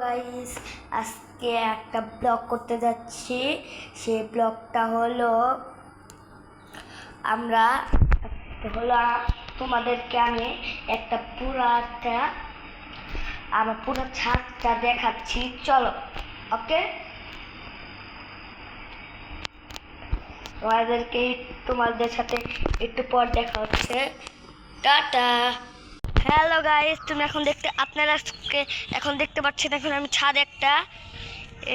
Guys, আজকে একটা blog করতে যাচ্ছি। সেই ব্লগটা হলো তোমাদেরকে আমি আমার পুরো ছাদটা দেখাচ্ছি। চলো, ওকে। তোমাদের সাথে একটু পর দেখা হচ্ছে। টাটা। হ্যালো গাইস, আপনারা এখন দেখতে পাচ্ছেন, এখন আমি ছাদ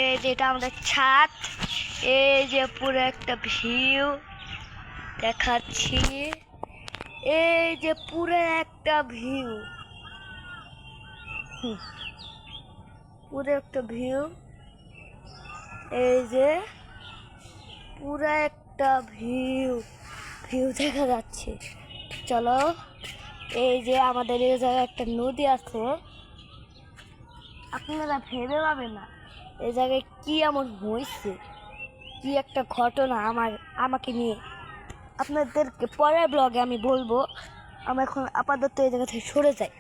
এই যেটা আমাদের ছাদ, এই যে পুরো একটা ভিউ দেখাচ্ছি। এই যে পুরো একটা ভিউ, এই যে পুরো একটা ভিউ দেখা যাচ্ছে। চলো, এই যে আমাদের এই জায়গায় একটা নদী আছে। আপনারা ভেবে পাবেন না এই জায়গায় কি এমন হয়েছে, কি একটা ঘটনা আমাকে নিয়ে। আপনাদেরকে পরের ব্লগে আমি বলবো। আমরা এখন আপাতত এই জায়গা থেকে সরে যাই।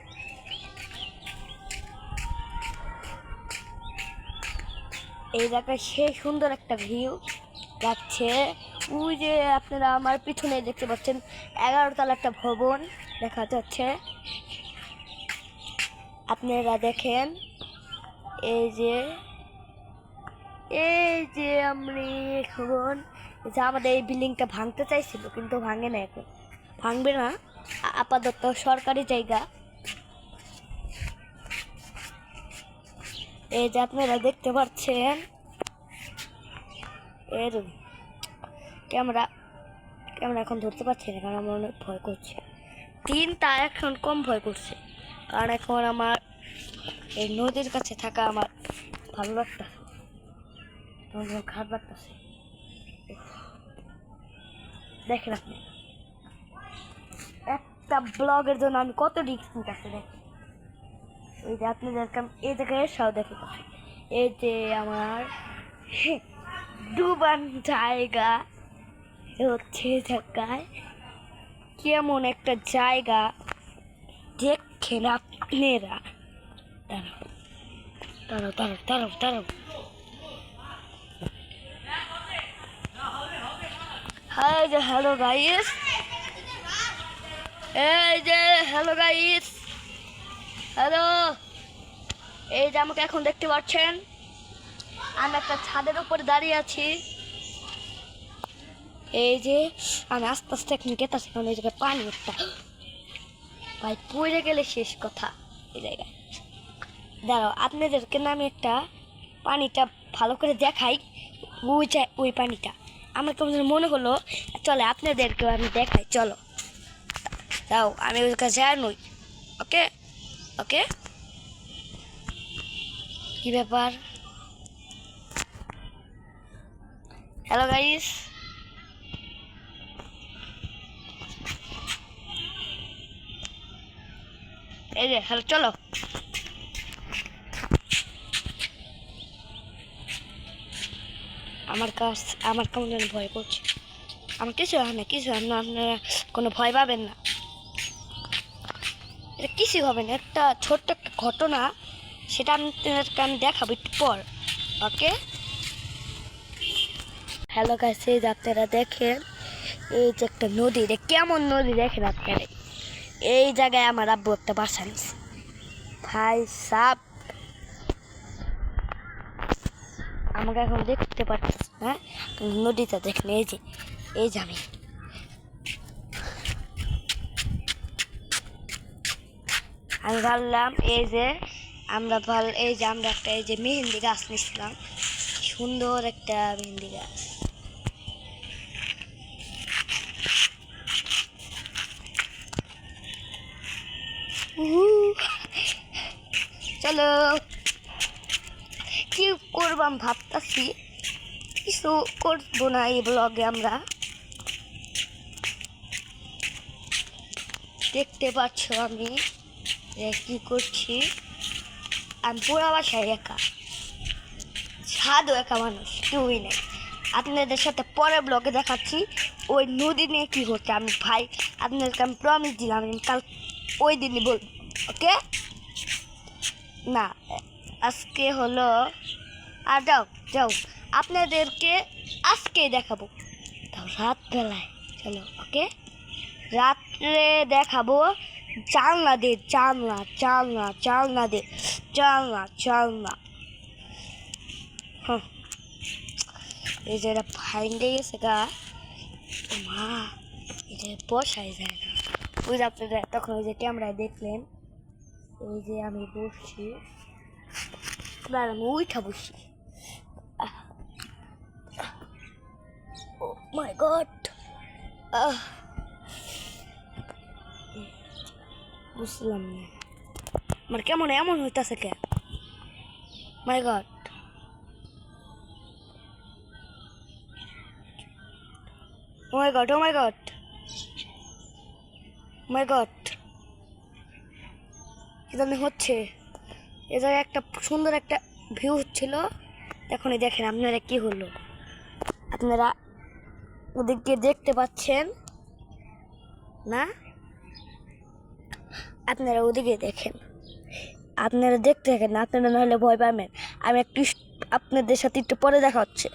এই জায়গায় সেই সুন্দর একটা ভিউ যাচ্ছে। ওই যে আপনারা আমার পিছনে দেখতে পাচ্ছেন 11 তলা একটা ভবন দেখা যাচ্ছে। আপনারা দেখেন, এই যে আমি এখন আমাদের এই বিল্ডিংটা ভাঙতে চাইছিল, কিন্তু ভাঙে না, এখন ভাঙবে না, আপাতত সরকারি জায়গা। এই যে আপনারা দেখতে পাচ্ছেন, এর ক্যামেরা এখন ধরতে পারছি না, কারণ আমার অনেক ভয় করছে। তা এখন কম ভয় করছে, কারণ এখন আমার এই নদীর কাছে থাকা আমার ভালো লাগতেছে, খারাপ লাগতেছে। দেখেন আপনি, একটা ব্লগের জন্য আমি কত রিস্ক নিতেছি। দেখেন, ওই যে আপনাদেরকে এই জায়গায় এসেও দেখে, এই যে আমার ডুবান জায়গা হচ্ছে, জায়গায় কেমন একটা জায়গা দেখেন আপনারা। দাঁড়াও। Hello guys, hello. এই যে আমাকে এখন দেখতে পাচ্ছেন, আমি একটা ছাদের উপরে দাঁড়িয়ে আছি। এই যে আমি আস্তে আস্তে এখন গেতাছি, কারণ এই জায়গায় পানি একটা, ভাই পড়ে গেলে শেষ কথা। এই জায়গায় দাঁড়াও, আপনাদেরকে আমি একটা পানিটা ভালো করে দেখাই। ওই পানিটা আমার কেমন মনে হলো, চলে আপনাদেরকেও আমি দেখাই। চলো, দাও, আমি ওই কাছে আর নই। ওকে, কি ব্যাপার? হ্যালো গাইস, এই যে হ্যালো, চলো। আমার কেমন যেন ভয় করছে। আমার কিছু হয় না, আপনারা কোনো ভয় পাবেন না, এটা কিছুই হবে না। একটা ছোট্ট একটা ঘটনা, সেটা আপনাদেরকে আমি দেখাবো একটু পর। ওকে, হ্যালো গাইস, এই যে আপনারা দেখেন, এই যে একটা নদী, কেমন নদী দেখেন আপনারা। এই জায়গায় আমার আব্বু একটা বাসা নিছে, ভাই সাপ। আমাকে এখন দেখতে পাচ্ছি না, নদীটা দেখেন। এই যে আমি ভাবলাম, এই যে আমরা একটা মেহেন্দি গাছ নিচ্ছিলাম, সুন্দর একটা মেহেন্দি গাছ। চলো, কি করবো আমি ভাবতেছি, কিছু করবো না এই ব্লগে। আমরা দেখতে পাচ্ছ আমি কি করছি। আমি পুরো বাসায় একা, ছাদও একা, মানুষ কেউই নেই। আপনাদের সাথে পরের ব্লগে দেখাচ্ছি ওই নদী নিয়ে কি হচ্ছে। আপনাদেরকে আমি প্রমিস দিলাম, আমি কাল ওই দিনই বলবো। ওকে, না আজকে হলো আর যাও যাও আপনাদেরকে আজকে দেখাবো তাও রাতবেলায়। চলো ওকে, রাত্রে দেখাবো জানলা দে, জানলা জানলা জানলা দে, জানলা জানলা। হ্যাঁ, এই যে এটা ফাইন্ডে গেছে গা মা, এটা বসাই যায় না। ওই যে আপনারা তখন ওই যে ক্যামেরায় দেখলেন, এই যে আমি বসছি, এবার আমি উঠা বসি। ও মাই গড, বুঝলাম না আমার কেমন এমন হইতাছে কে। মাই গড, ও মাই গড, ও মাই গড, মাই গড, কি জানি হচ্ছে। এ জায়গায় একটা সুন্দর একটা ভিউ হচ্ছিল, এখনই দেখেন আপনারা কি হলো। আপনারা ওদিকে দেখতে পাচ্ছেন না? আপনারা ওদিকে দেখেন, আপনারা দেখতে থাকেন না, আপনারা নাহলে ভয় পাবেন। আমি একটু আপনাদের সাথে একটু পরে দেখা হচ্ছে।